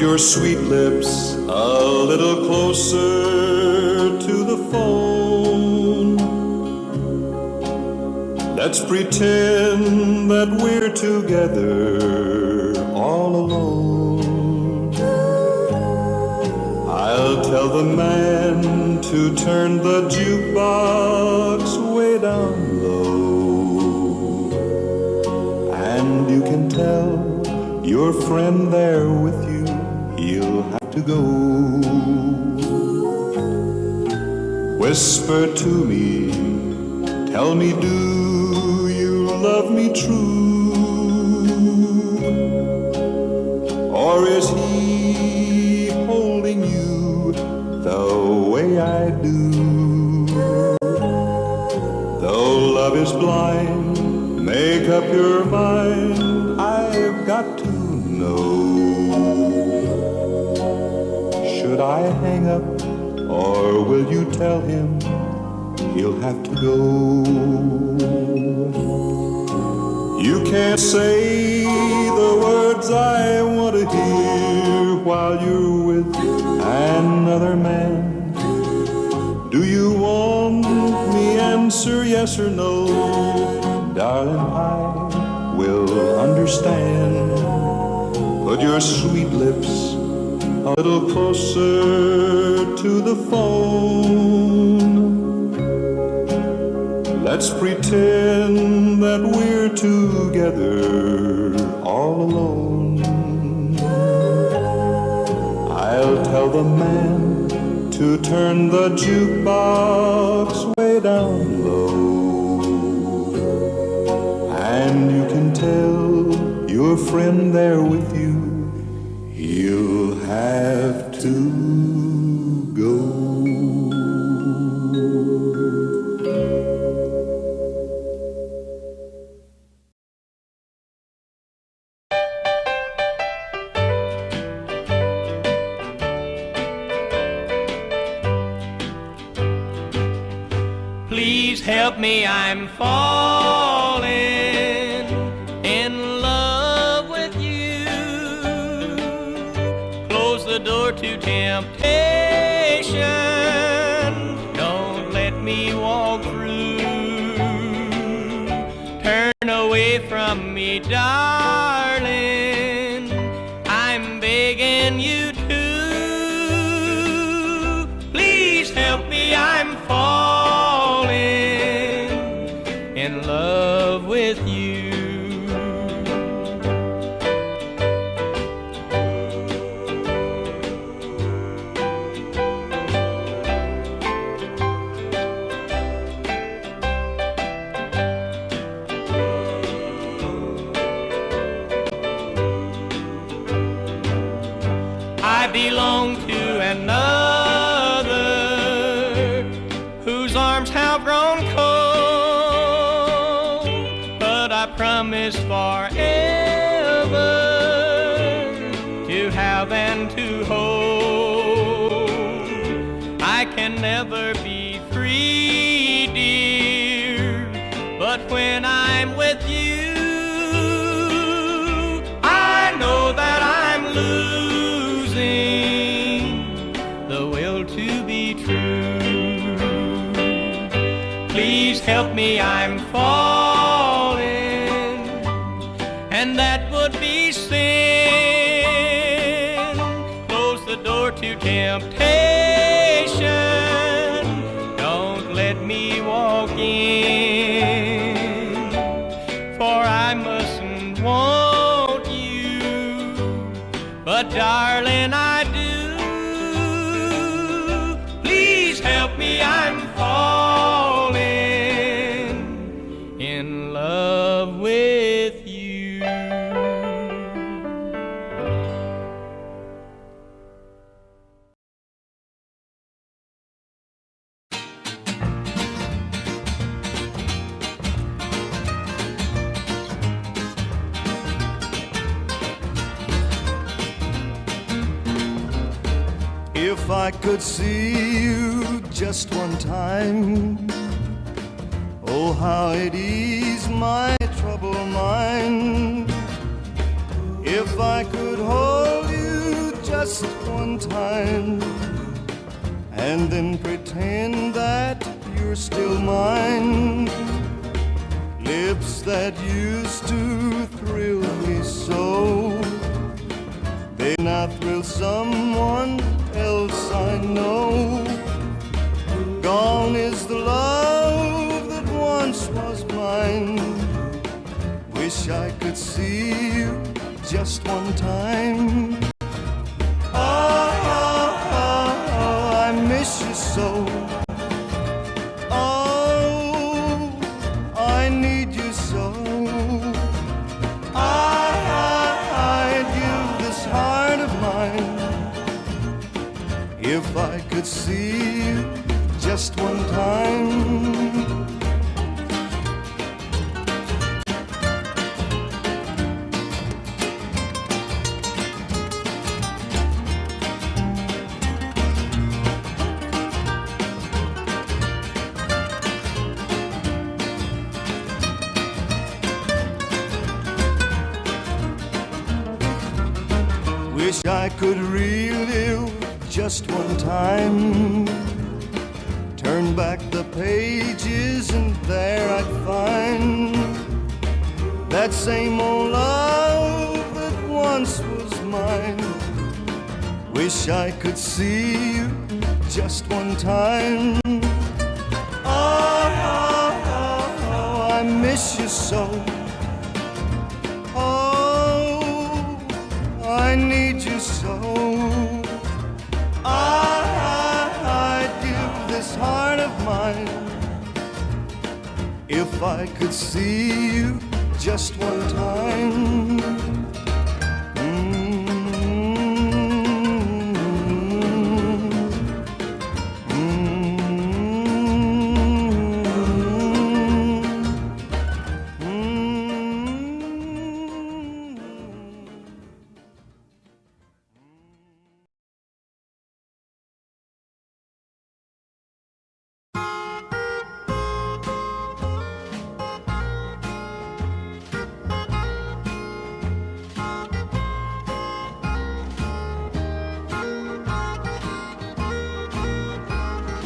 your sweet lips a little closer to the phone. Let's pretend that we're together all alone. I'll tell the man to turn the jukebox way down low, and you can tell your friend there with you, he'll have to go. Whisper to me, tell me, do you love me true? Or is he holding you the way I do? Though love is blind, make up your mind, I've got to know. Should I hang up, or will you tell him he'll have to go? You can't say the words I want to hear while you're with another man. Do you want me answer yes or no? Darling, I will understand. Put your sweet lips a little closer to the phone. Let's pretend that we're together all alone. I'll tell the man to turn the jukebox way down low, and you can tell your friend there with you, he'll have to go. Please help me, I'm falling in love with you. Close the door to temptation, don't let me walk through. Turn away from me, darling, I'm begging you to. Please help me, I'm falling in love with you. I belong to another whose arms have grown cold, but I promise forever to have and to hold. I can never be free, dear, but when I'm with you, I know that I'm losing the will to be true. Please help me, I'm falling, and that would be sin. Close the door to temptation, don't let me walk in, for I mustn't want you, but darling, I do. Please help me, I'm falling in love with you. If I could see you just one time, oh, how it ease my troubled mind. If I could hold you just one time, and then pretend that you're still mine. Lips that used to thrill me so, they now thrill someone else I know. Gone is the love that once was mine. Wish I could see you just one time. Oh, I miss you so. Oh, I need you so. I'd give this heart of mine if I could see you just one time. Wish I could relive just one time. Turn back the pages and there I'd find that same old love that once was mine. Wish I could see you just one time. Oh, I miss you so. Oh, I need you so. I'd give this heart of mine if I could see you just one time.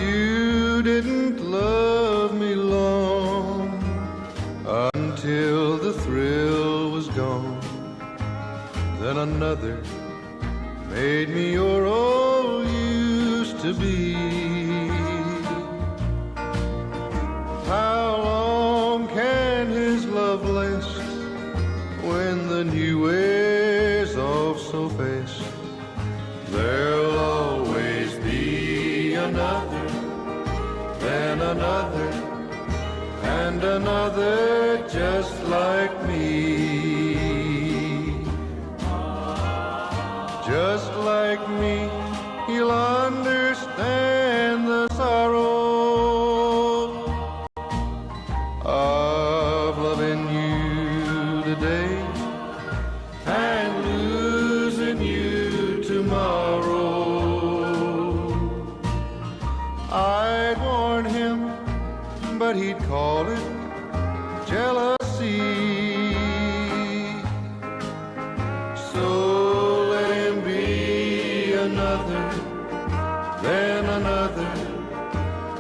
You didn't love me long until the thrill was gone. Then another made me your all used to be. How long can his love last when the new wears off so fast? There'll always be another, then another, and another just like me. Just like me, he'll understand the sorrow of loving you today and losing you tomorrow. I'd warn him, but he'd call it jealousy. So let him be another, then another,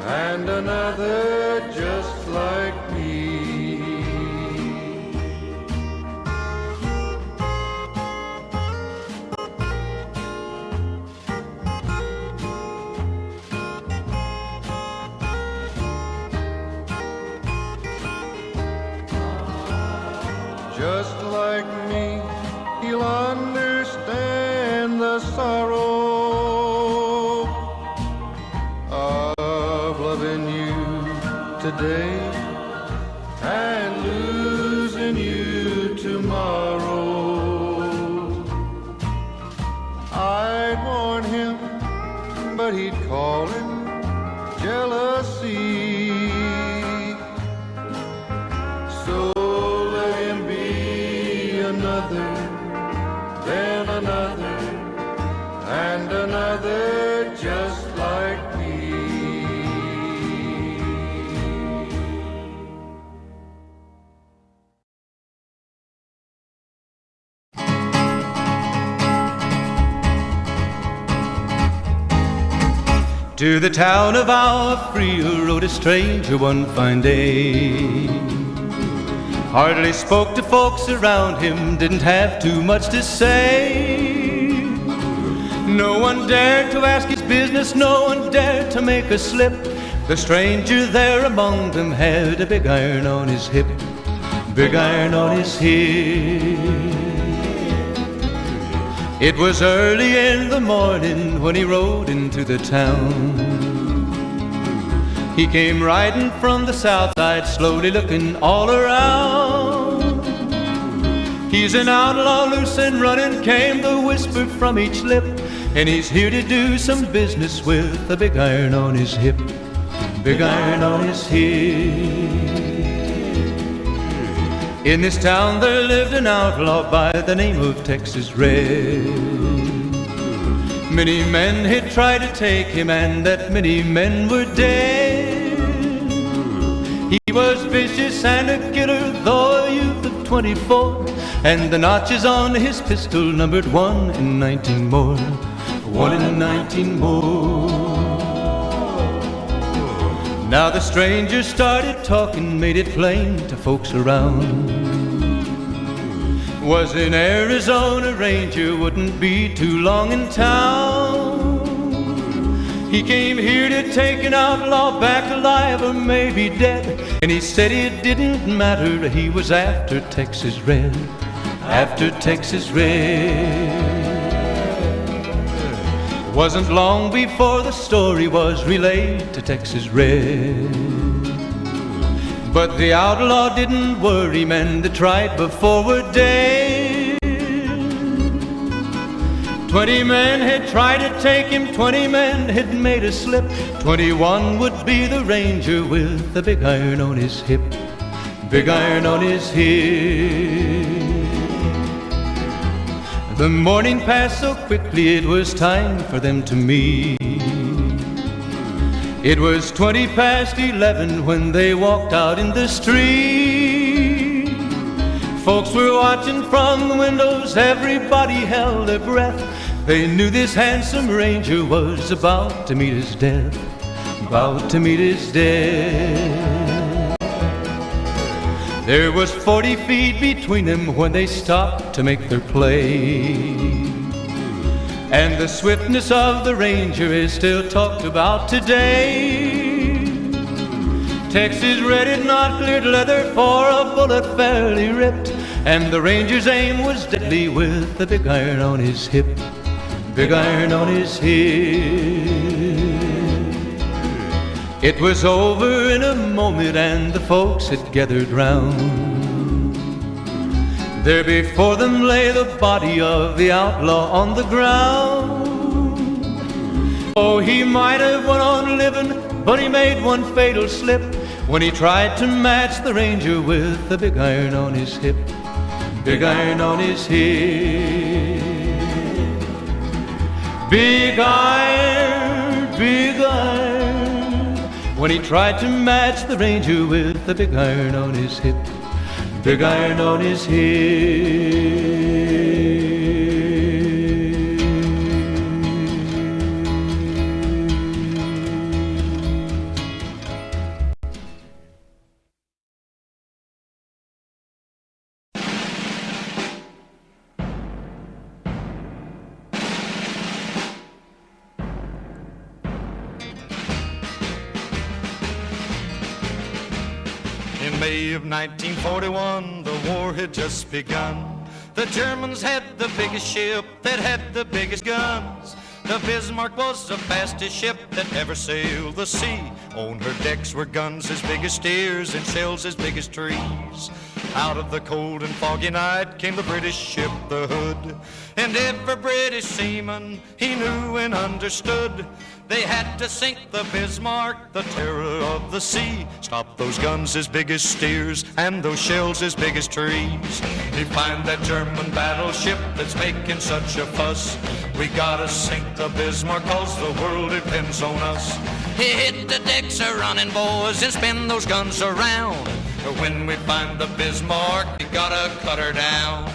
and another just like me. Just like me, he'll understand the sorrow of loving you today and losing you tomorrow. I'd warn him, but he'd call it jealousy. So let him be another, then another, and another just like me. To the town of Alfrea rode a stranger one fine day. Hardly spoke to folks around him, didn't have too much to say. No one dared to ask his business, no one dared to make a slip. The stranger there among them had a big iron on his hip, big iron on his hip. It was early in the morning when he rode into the town. He came riding from the south side, slowly looking all around. He's an outlaw, loose and running, came the whisper from each lip, and he's here to do some business with a big iron on his hip, big iron on his hip. In this town there lived an outlaw by the name of Texas Red. Many men had tried to take him, and that many men were dead. He was vicious and a killer, though a youth of 24, and the notches on his pistol numbered 1 in 19 more, 1 in 19 more. Now the stranger started talking, made it plain to folks around. Was an Arizona ranger, wouldn't be too long in town. He came here to take an outlaw back alive or maybe dead, and he said it didn't matter, he was after Texas Red, after Texas Red. Wasn't long before the story was relayed to Texas Red. But the outlaw didn't worry, men that tried before were dead. 20 men had tried to take him, 20 men had made a slip. 21 would be the ranger with the big iron on his hip, big iron on his hip. The morning passed so quickly, it was time for them to meet. It was 20 past 11 when they walked out in the street. Folks were watching from the windows, everybody held their breath. They knew this handsome ranger was about to meet his death, about to meet his death. There was 40 feet between them when they stopped to make their play. And the swiftness of the ranger is still talked about today. Texas Red had not cleared leather for a bullet fairly ripped, and the ranger's aim was deadly with the big iron on his hip, big iron on his hip. It was over in a moment and the folks had gathered round. There before them lay the body of the outlaw on the ground. Oh, he might have went on living, but he made one fatal slip when he tried to match the ranger with the big iron on his hip, big iron on his hip. Big iron, big iron, when he tried to match the ranger with the big iron on his hip, big iron on his hip. In May of 1941, the war had just begun. The Germans had the biggest ship that had the biggest guns. The Bismarck was the fastest ship that ever sailed the sea. On her decks were guns as big as steers and shells as big as trees. Out of the cold and foggy night came the British ship, the Hood. And every British seaman, he knew and understood, they had to sink the Bismarck, the terror of the sea. Stop those guns as big as steers and those shells as big as trees. We find that German battleship that's making such a fuss. We gotta sink the Bismarck 'cause the world depends on us. Hit the decks a-running, boys, and spin those guns around. When we find the Bismarck, we gotta cut her down.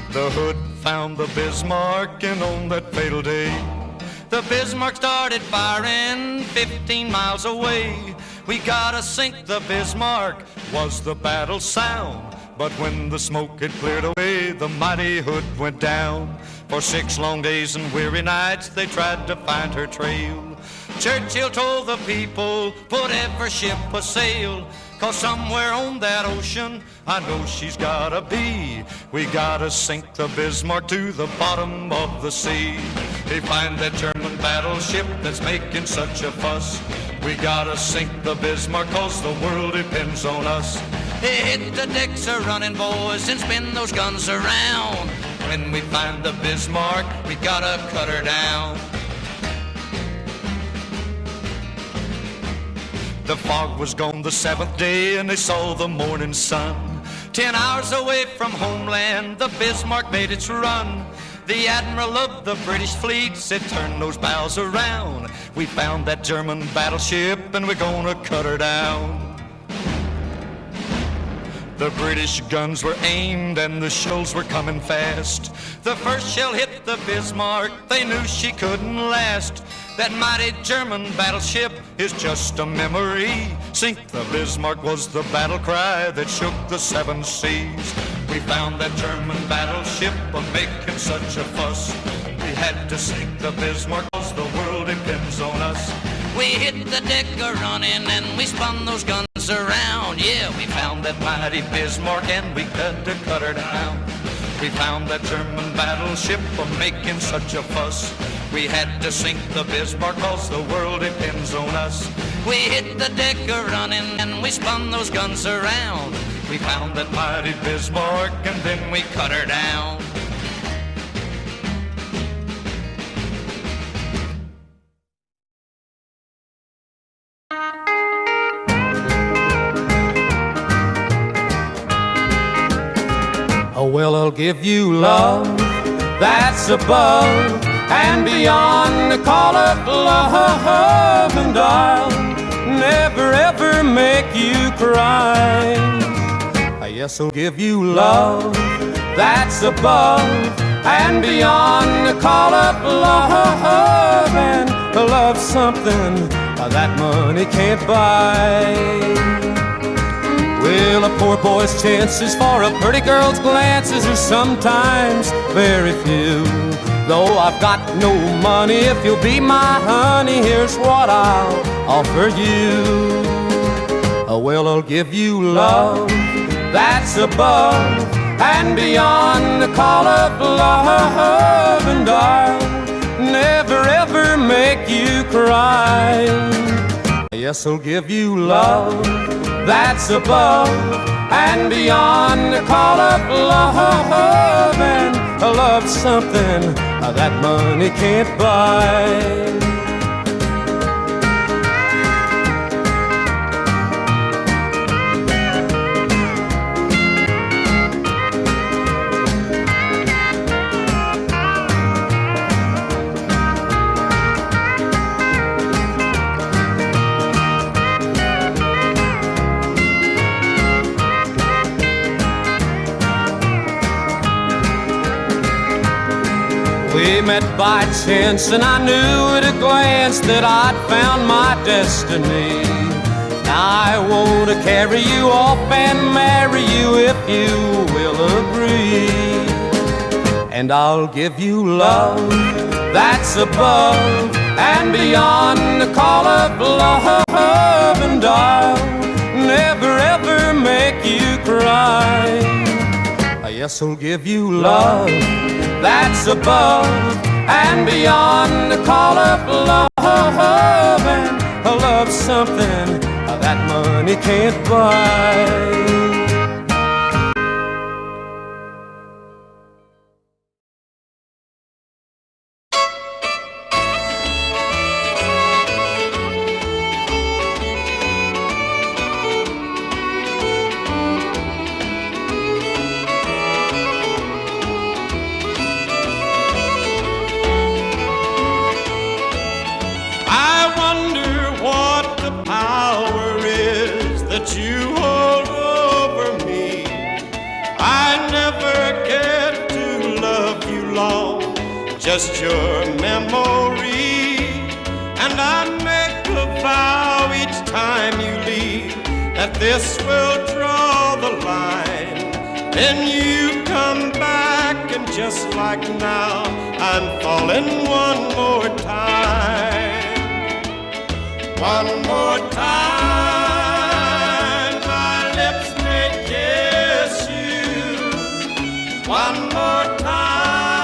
The Hood found the Bismarck, and on that fatal day, the Bismarck started firing 15 miles away. We gotta sink the Bismarck, was the battle sound. But when the smoke had cleared away, the mighty Hood went down. For 6 long days and weary nights, they tried to find her trail. Churchill told the people, put every ship a sail, 'cause somewhere on that ocean, I know she's gotta be. We gotta sink the Bismarck to the bottom of the sea. They find that German battleship that's making such a fuss. We gotta sink the Bismarck, 'cause the world depends on us. Hit the decks a-running, boys, and spin those guns around. When we find the Bismarck, we gotta cut her down. The fog was gone the 7th day, and they saw the morning sun. 10 hours away from homeland, the Bismarck made its run. The admiral of the British fleet said, turn those bows around. We found that German battleship, and we're gonna cut her down. The British guns were aimed and the shells were coming fast. The first shell hit the Bismarck, they knew she couldn't last. That mighty German battleship is just a memory. Sink the Bismarck was the battle cry that shook the 7 seas. We found that German battleship making such a fuss. We had to sink the Bismarck 'cause the world depends on us. We hit the deck a-running and we spun those guns around. Yeah, we found that mighty Bismarck and we had to cut her down. We found that German battleship making such a fuss. We had to sink the Bismarck 'cause the world depends on us. We hit the deck a-running and we spun those guns around. We found that mighty Bismarck and then we cut her down. Oh, well, I'll give you love that's above and beyond the call of love, and I'll never ever make you cry. Yes, I'll give you love that's above and beyond the call of love, and love something that money can't buy. Well, a poor boy's chances for a pretty girl's glances are sometimes very few. Though I've got no money, if you'll be my honey, here's what I'll offer you. Oh, well, I'll give you love that's above and beyond the call of love, and I'll never ever make you cry. Yes, I'll give you love that's above and beyond the call of love, and love something that money can't buy. We met by chance and I knew at a glance that I'd found my destiny. Now I want to carry you off and marry you if you will agree. And I'll give you love that's above and beyond the call of love, and I'll never ever make you cry. Yes, I'll give you love that's above and beyond the call of love, and love something that money can't buy. You hold just your memory. And I make a vow each time you leave that this will draw the line. Then you come back and just like now, I'm falling one more time. One more time, my lips may kiss you. One more time,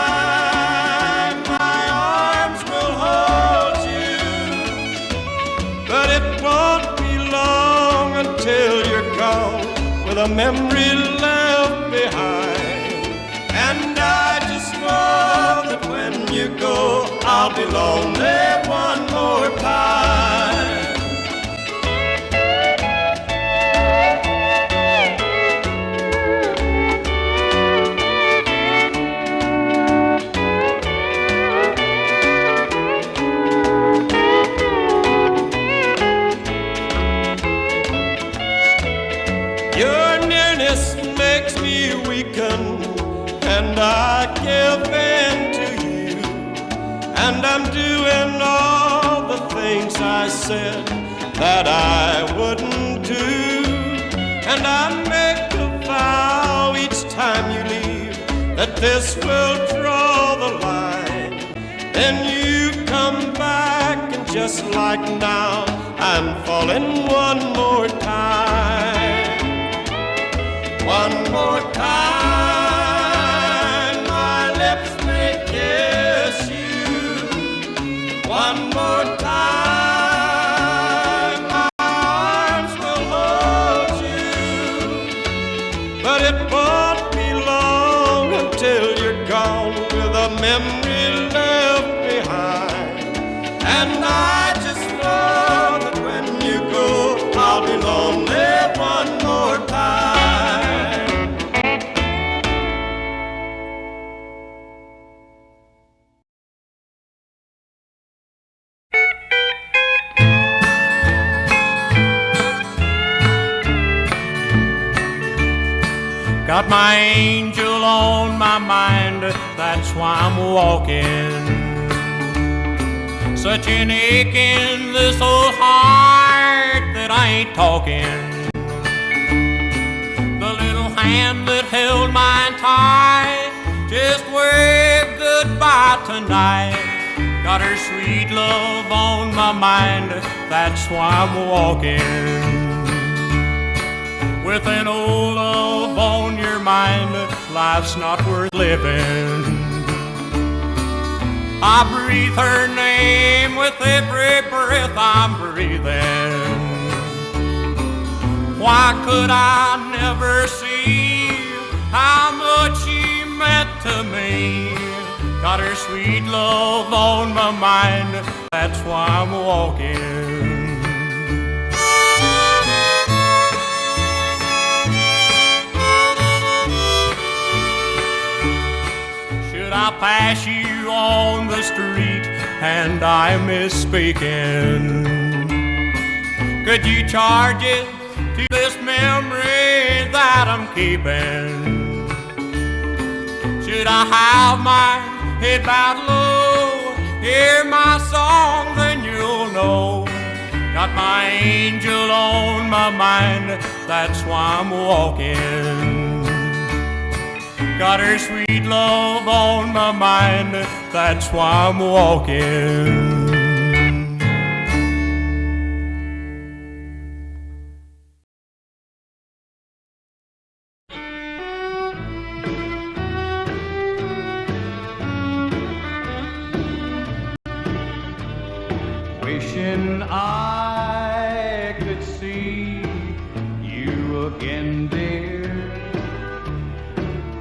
my arms will hold you. But it won't be long until you're gone with a memory left behind. And I just know that when you go, I'll be lonely one more time. Your nearness makes me weaken, and I give in to you. And I'm doing all the things I said that I wouldn't do. And I make a vow each time you leave that this will draw the line. Then you come back, and just like now, I'm falling one more time. One more time, my lips may kiss you. One more time, my arms will hold you. But it won't be long until you're gone with a memory left behind. And I just know that when you go, I'll be lonely one more time. Got my angel on my mind, that's why I'm walking. Such an ache in this old heart that I ain't talking. The little hand that held mine tight just waved goodbye tonight. Got her sweet love on my mind, that's why I'm walking. With an old love on your mind, life's not worth living. I breathe her name with every breath I'm breathing. Why could I never see how much she meant to me? Got her sweet love on my mind, that's why I'm walking. I pass you on the street and I misspeaking, could you charge it to this memory that I'm keeping? Should I have my head bowed low, hear my song, then you'll know. Got my angel on my mind, that's why I'm walking. Got her sweet love on my mind, that's why I'm walking. Wishing I could see you again, dear,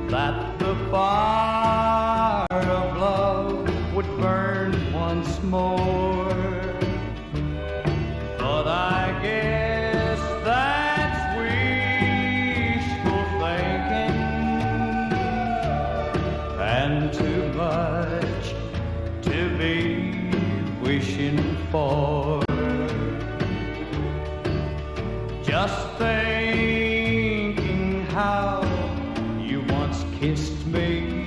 that the fire of love would burn once more. But I guess that's wishful thinking, and too much to be wishing for. Just thinking how you once kissed me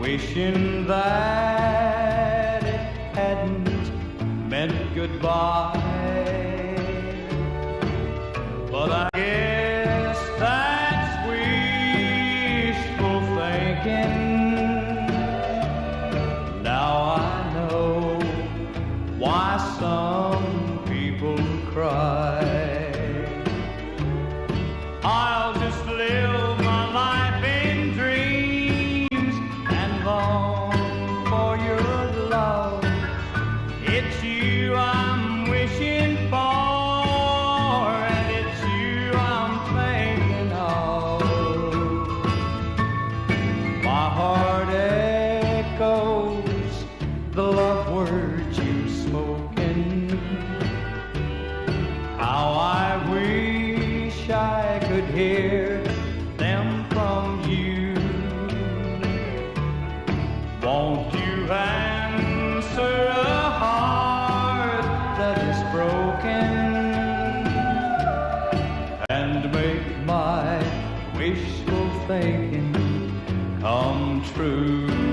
wishing that it hadn't meant goodbye. But I guess that's wishful thinking. Now I know why some people cry. I'll just live my life in dreams and long for your love. It's you I'm wishing for, and it's you I'm thinking of. My heart echoes the love words you've spoken. How I wish I could hear them from you. Won't you answer a heart that is broken and make my wishful thinking come true?